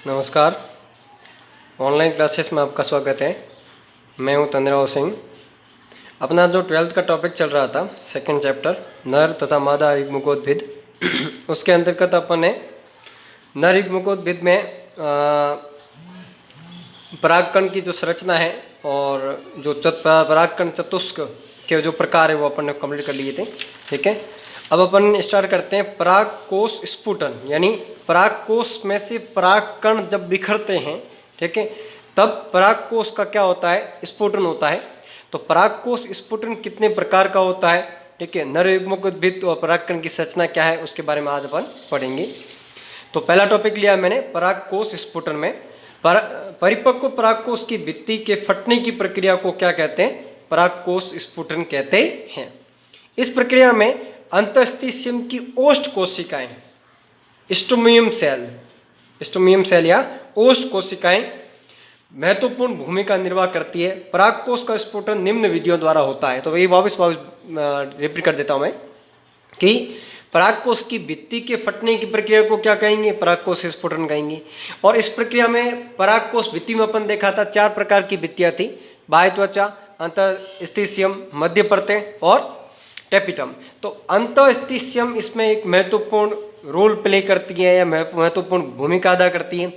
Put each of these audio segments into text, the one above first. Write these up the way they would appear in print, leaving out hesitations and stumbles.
नमस्कार। Online classes में आपका स्वागत है। मैं हूं तंद्राव सिंह। अपना जो 12th का टॉपिक चल रहा था, सेकंड चैप्टर नर तथा मादा युग्मकोद्भिद, उसके अंतर्गत अपन ने नर युग्मकोद्भिद में परागकण की जो संरचना है और जो परागकण चतुष्क के जो प्रकार है वो अपन ने कंप्लीट कर लिए थे। ठीक है, अब अपन स्टार्ट करते हैं परागकोश स्फुटन, यानी परागकोश में से परागकण जब बिखरते हैं, ठीक है, तब परागकोश का क्या होता है, स्फुटन होता है। तो परागकोश स्फुटन कितने प्रकार का होता है, ठीक है, नर युग्मकोद्भिद और परागकण की संरचना क्या है, उसके बारे में आज अपन पढ़ेंगे। तो पहला टॉपिक लिया मैंने परागकोश स्फुटन में। परिपक्व परागकोश की भित्ति के फटने की प्रक्रिया को क्या कहते हैं, परागकोश स्फुटन कहते हैं। इस प्रक्रिया में अंतःस्थिशियम की ओष्ठ कोशिकाएं, स्टोमियम सेल या ओष्ठ कोशिकाएं महत्वपूर्ण भूमिका निर्वाह करती है। परागकोश का स्फुटन निम्न विधियों द्वारा होता है। तो ये वापस रिपीट कर देता हूं मैं कि परागकोश की भित्ति के फटने की प्रक्रिया को क्या कहेंगे, परागकोश स्फुटन कहेंगे। और इस प्रक्रिया में परागकोश भित्ति में अपन देखा था 4 प्रकार की भित्तियां थी, बाह्य त्वचा, अंतःस्थिशियम, मध्य परतें और टेपिटम। तो अंतःस्थिशियम इसमें एक महत्वपूर्ण रोल प्ले करती है या महत्वपूर्ण भूमिका अदा करती है।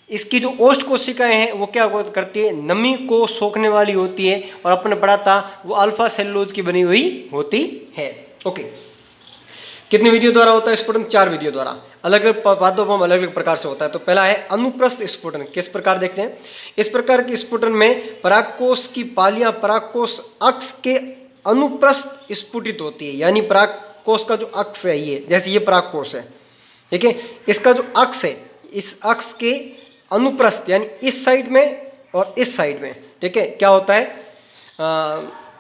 इसकी जो ओष्ठ कोशिकाएं हैं वो क्या करती है, नमी को सोखने वाली होती है, और अपने पढ़ा था वो अल्फा सेलुलोज की बनी हुई होती है। ओके, कितनी विधियों द्वारा होता है स्फुटन, 4 विधियों द्वारा। अलग अलग पादपों अलग अलग प्रकार से होता है। तो पहला है अनुप्रस्थ स्फुटन। किस प्रकार देखते हैं, इस प्रकार के स्फुटन में परागकोश की पालियां परागकोश अक्ष के अनुप्रस्थ स्फुटित होती है, यानी परागकोश का जो अक्ष है, ये जैसे ये परागकोश है, ठीक है, इसका जो अक्ष है, इस अक्ष के अनुप्रस्थ यानी इस साइड में और इस साइड में, ठीक है, क्या होता है,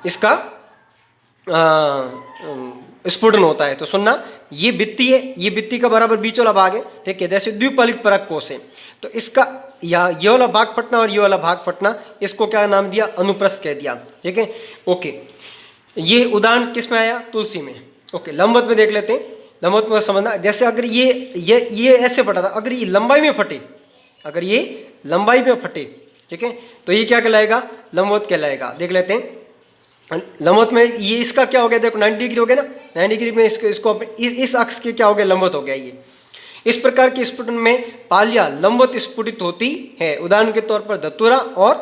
इसका स्फुटन होता है। तो सुनना, ये भित्ति है, ये भित्ति का बराबर बीच वाला भाग है, ठीक है, जैसे द्विपालित परागकोश है, तो इसका या ये वाला भाग फटना और ये वाला भाग फटना, इसको क्या नाम दिया, अनुप्रस्थ कह दिया। ठीक है, ओके, ये उदाहरण किस में आया, तुलसी में। ओके, लंबवत में देख लेते हैं। लंबवत में समझना, जैसे अगर ये ऐसे फटा था, अगर ये लंबाई में फटे, अगर ये लंबाई में फटे, ठीक है, तो ये क्या कहलाएगा, लंबवत कहलाएगा। देख लेते हैं लंबवत में, ये इसका क्या हो गया, देखो 90 डिग्री हो गया ना, 90 डिग्री में इसको इस अक्ष के क्या हो गया, लंबवत हो गया ये। इस प्रकार के स्फुटन में पालियां लंबवत स्फुटित होती है। उदाहरण के तौर पर धतूरा और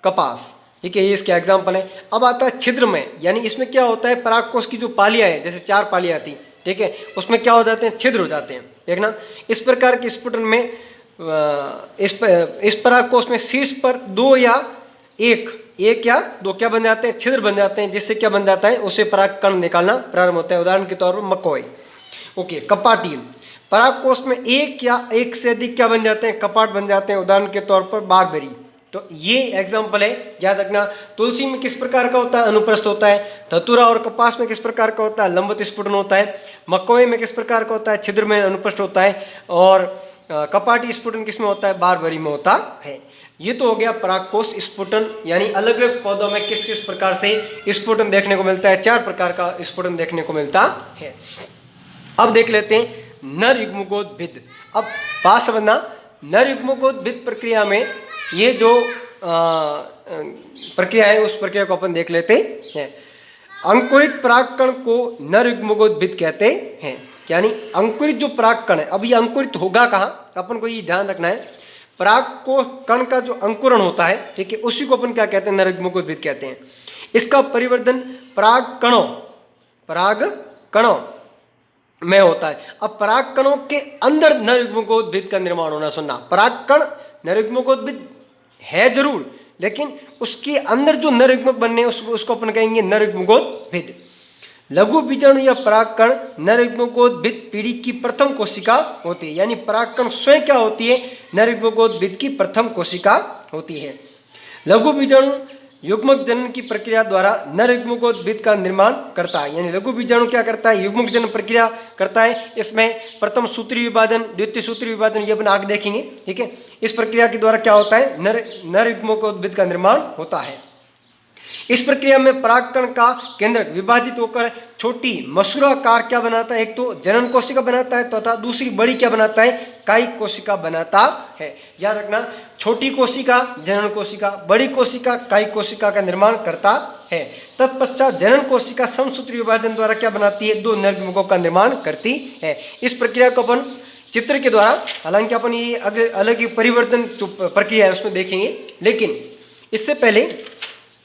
कपास, ठीक है, ये इसके एग्जाम्पल है। अब आता है छिद्र में, यानी इसमें क्या होता है, परागकोश की जो पालियां हैं, जैसे 4 पालियां थी, ठीक है, उसमें क्या हो जाते हैं, छिद्र हो जाते हैं। देखना, इस प्रकार के स्फुटन में इस परागकोश में शीर्ष पर 2 या 1 या 2 क्या बन जाते हैं, छिद्र बन जाते हैं, जिससे क्या बन जाता है, उसे परागकण निकालना प्रारंभ होता है। उदाहरण के तौर पर मकोय। ओके, कपाटी, परागकोश में 1 या 1 से अधिक क्या बन जाते हैं, कपाट बन जाते हैं। उदाहरण के तौर पर बारबेरी। तो ये एग्जाम्पल है, याद रखना। तुलसी में किस प्रकार का होता है, अनुप्रस्थ होता है। धतूरा और कपास में किस प्रकार का होता है, लंबवत स्फुटन होता है। मकोय में किस प्रकार का होता है, छिद्र में अनुप्रस्थ होता है। और कपाटी स्फुटन किसमें होता है, बारबेरी में होता है। ये तो हो गया परागकोश स्फुटन, यानी अलग अलग पौधों में किस किस प्रकार से स्फुटन देखने को मिलता है। 4 प्रकार का स्फुटन देखने को मिलता है। अब देख लेते हैं नर युग्मकोद्भिद। अब बात समझना, नर युग्मकोद्भिद प्रक्रिया में ये जो प्रक्रिया है, उस प्रक्रिया को अपन देख लेते हैं। अंकुरित परागकण को नर युग्मकोद्भिद कहते हैं, यानी अंकुरित जो परागकण है, अब ये अंकुरित होगा कहाँ, अपन को ये ध्यान रखना है। परागकण का जो अंकुरण होता है, ठीक है, उसी को अपन क्या कहते हैं, नर युग्मकोद्भिद कहते हैं। इसका परिवर्धन परागकणों में होता है। अब परागकणों के अंदर नर युग्मकोद्भिद का निर्माण होना। सुनना, परागकण नर युग्मकोद्भिद है जरूर, लेकिन उसके अंदर जो नर युग्मक बनने उसको अपन कहेंगे नर युग्मकोद्भिद। लघु बीजाणु या परागकण नर युग्मकोद्भिद पीढ़ी की प्रथम कोशिका होती है, यानी परागकण स्वयं क्या होती है, नर युग्मकोद्भिद की प्रथम कोशिका होती है। लघु बीजाणु युग्मक जनन की प्रक्रिया द्वारा नर युग्मकोद्भिद का निर्माण करता है, यानी लघु बीजाणु क्या करता है, युग्मक जनन प्रक्रिया करता है। इसमें प्रथम सूत्री विभाजन, द्वितीय सूत्री विभाजन, ये अपन आगे देखेंगे, ठीक है। इस प्रक्रिया के द्वारा क्या होता है, नर युग्मकोद्भिद का निर्माण होता है। इस प्रक्रिया में परागकण का केंद्रक विभाजित होकर छोटी मसूराकार क्या बनाता है, एक तो जनन कोशिका बनाता है तथा दूसरी बड़ी क्या बनाता है, कायिक कोशिका बनाता है। याद रखना, छोटी कोशिका जनन कोशिका, बड़ी कोशिका कायिक कोशिका का निर्माण करता है। तत्पश्चात जनन कोशिका समसूत्री विभाजन द्वारा क्या बनाती है, 2 निर्गमकों का निर्माण करती है। इस प्रक्रिया को अपन चित्र के द्वारा, हालांकि अपन ये अलग ही परिवर्तन जो प्रक्रिया है उसमें देखेंगे, लेकिन इससे पहले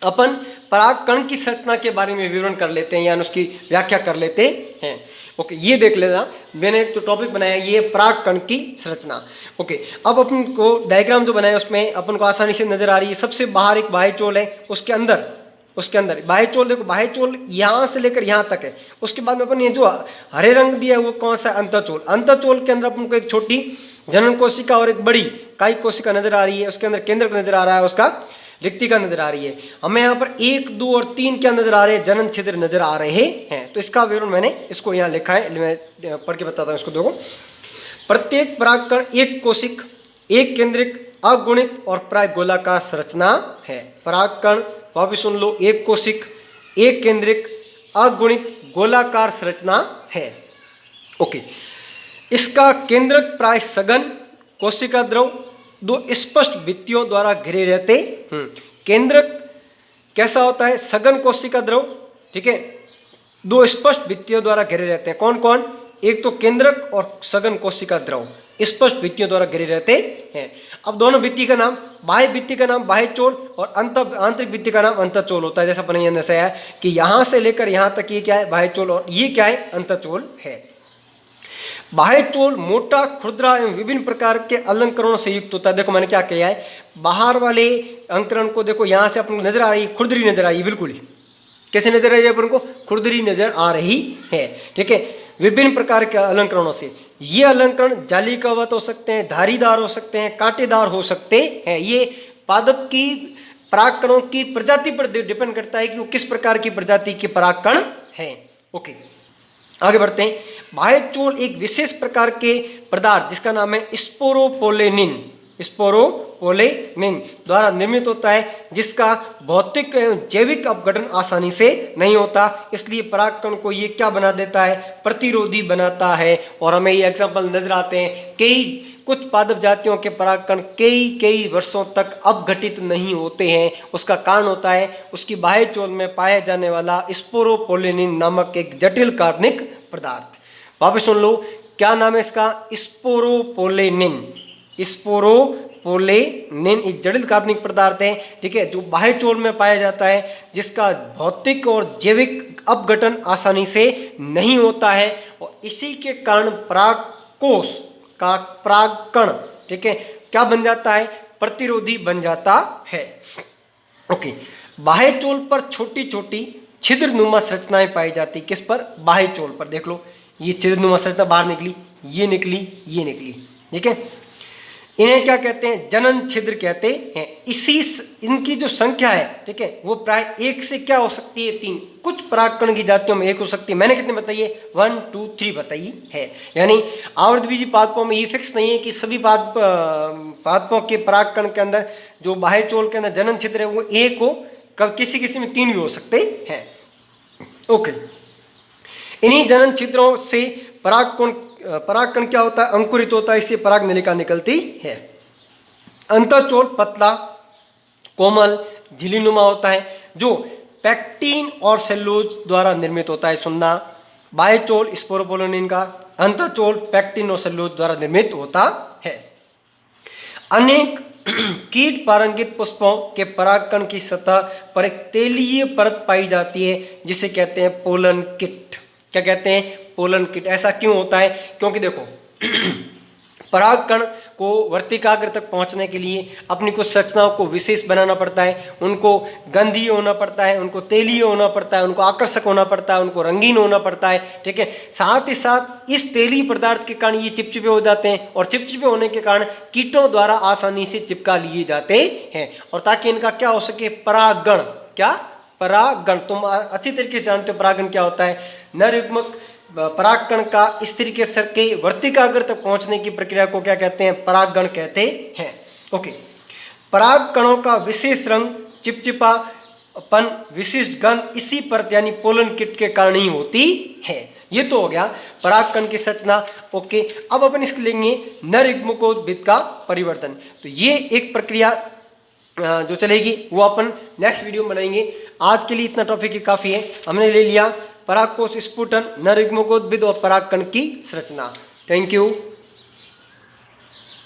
अपन परागकण की संरचना के बारे में विवरण कर लेते हैं, यानी उसकी व्याख्या कर लेते हैं। ओके, ये देख लेना, मैंने जो टॉपिक बनाया ये परागकण की संरचना। ओके, अब अपन को डायग्राम जो बनाया उसमें अपन को आसानी से नजर आ रही है। सबसे बाहर एक बाह्य चोल है, उसके अंदर बाह्य चोल, देखो बाह्य चोल यहाँ से लेकर यहाँ तक है। उसके बाद में अपन ये जो हरे रंग दिया है वो कौन सा, अंतःचोल। अंतःचोल के अंदर अपन को एक छोटी जनन कोशिका और एक बड़ी कायिक कोशिका नजर आ रही है। उसके अंदर केंद्रक नजर आ रहा है, उसका रिक्तिका नजर आ रही है। हमें यहाँ पर 1, 2 और 3 क्या नजर आ रहे हैं, जनन छिद्र नजर आ रहे हैं। तो इसका विवरण मैंने इसको यहाँ लिखा है, मैं पढ़ के बताता हूँ इसको। देखो, प्रत्येक परागकण एक कोशिक, एक केंद्रिक, अगुणित और प्राय गोलाकार संरचना है। परागकण वापिस सुन लो, एक कोशिक, एक केंद्रिक, अगुणित, गोलाकार संरचना है। ओके, इसका केंद्रक प्राय सघन कोशिका द्रव 2 स्पष्ट भित्तियों द्वारा घिरे रहते। केंद्रक कैसा होता है, सघन कोशिका द्रव, ठीक है, 2 स्पष्ट भित्तियों द्वारा घिरे रहते हैं। कौन कौन, एक तो केंद्रक और सघन कोशिका द्रव स्पष्ट भित्तियों द्वारा घिरे रहते हैं। अब दोनों भित्ति का नाम, बाह्य भित्ति का नाम बाह्य चोल और आंतरिक भित्ति का नाम अंतःचोल होता है। जैसा अपन ने दर्शाया है कि यहाँ से लेकर यहाँ तक ये क्या है, बाह्य चोल, और ये क्या है, अंतःचोल है। बाह्य चोल मोटा, खुरदरा एवं विभिन्न प्रकार के अलंकरणों से युक्त होता है। देखो मैंने क्या किया है, बाहर वाले अंकरण को देखो, यहाँ से अपन नजर आ रही है, खुरदरी नजर आ रही है, बिल्कुल ही कैसे नजर आ रही है अपन को, खुरदरी नजर आ रही है। ठीक है, विभिन्न प्रकार के अलंकरणों से। ये अलंकरण जालीकावत हो सकते हैं, धारीदार हो सकते हैं, कांटेदार हो सकते हैं। ये पादप की परागकणों की प्रजाति पर डिपेंड करता है कि वो किस प्रकार की प्रजाति के परागकण है। ओके, आगे बढ़ते हैं। बाह्य चोल एक विशेष प्रकार के पदार्थ जिसका नाम है स्पोरोपोलेनिन द्वारा निर्मित होता है, जिसका भौतिक एवं जैविक अपघटन आसानी से नहीं होता। इसलिए परागकण को ये क्या बना देता है, प्रतिरोधी बनाता है। और हमें ये एग्जाम्पल नजर आते हैं, कुछ पादप जातियों के परागकण कई वर्षों तक अपघटित नहीं होते हैं। उसका कारण होता है उसकी बाह्य चोल में पाया जाने वाला स्पोरोपोलेनिन नामक एक जटिल कार्बनिक पदार्थ। वापस सुन लो, क्या नाम है इसका, स्पोरोपोलेनिन एक जटिल कार्बनिक पदार्थ है, ठीक है, जो बाह्य चोल में पाया जाता है, जिसका भौतिक और जैविक अपघटन आसानी से नहीं होता है। और इसी के कारण परागकोश का परागकण, ठीक है, क्या बन जाता है, प्रतिरोधी बन जाता है। ओके, बाह्य चोल पर छोटी छोटी छिद्रनुमा संरचनाएं पाई जाती, किस पर, बाह्य चोल पर। देख लो, ये छिद्रनुमा संरचना बाहर निकली, ये निकली, ये निकली, ठीक है। इन्हें क्या कहते हैं, जनन छिद्र कहते हैं। इनकी जो संख्या है, ठीक है, वो प्राय 1 से क्या हो सकती है, 3। कुछ परागकण की जातियों में 1 हो सकती है। मैंने कितने बताइए, 1, 2, 3 बताई है। यानी आवर्तबीजी पादपों में ये फिक्स नहीं है कि सभी पादपों के परागकण के अंदर जो बाह्य चोल के अंदर जनन छिद्र है वो 1 हो, कब किसी में 3 भी हो सकते हैं। ओके, इन्हीं जनन छिद्रों से परागकण क्या होता है, अंकुरित होता है, इससे पराग नलिका निकलती है। अंतःचोल पतला, कोमल, झिल्लीनुमा होता है, जो पैक्टीन और सेलुलोज द्वारा निर्मित होता है। सुनना, बाह्य चोल स्पोरोपोलेनिन का, अंतःचोल पैक्टीन और सेलुलोज द्वारा निर्मित होता है। अनेक कीट पारंगित पुष्पों के परागकण की सतह पर एक तेलीय परत पाई जाती है, जिसे कहते हैं पोलन किट। क्या कहते हैं, पोलन किट। ऐसा क्यों होता है, क्योंकि देखो परागकण को वर्तिकाग्र तक पहुंचने के लिए अपनी कुछ संरचनाओं को विशेष बनाना पड़ता है। उनको गंधीय होना पड़ता है, उनको तेलीय होना पड़ता है, उनको आकर्षक होना पड़ता है, उनको रंगीन होना पड़ता है, ठीक है। साथ ही साथ इस तेलीय पदार्थ के कारण ये चिपचिपे हो जाते हैं, और चिपचिपे होने के कारण कीटों द्वारा आसानी से चिपका लिए जाते हैं। और ताकि इनका क्या हो सके, परागण। क्या, परागण। तुम अच्छी तरीके से जानते हो परागण क्या होता है। नर युग्मक परागकण का इस तरीके से के वर्तिकाग्र तक पहुंचने की प्रक्रिया को क्या कहते हैं, परागण कहते हैं। ओके, परागकणों का विशेष रंग चिपचिपा अपन विशिष्ट गंध इसी परत यानी पोलन किट के कारण ही होती है। ये तो हो गया परागकण की संरचना। ओके, अब अपन इसके लेंगे नर युग्मकोद्भिद का परिवर्तन। तो ये एक प्रक्रिया जो चलेगी वो अपन नेक्स्ट वीडियो में बनाएंगे। आज के लिए इतना टॉपिक ही काफी है। हमने ले लिया परागकोश स्फुटन, नर युग्मकोद्भिद और परागकण की संरचना। Thank you.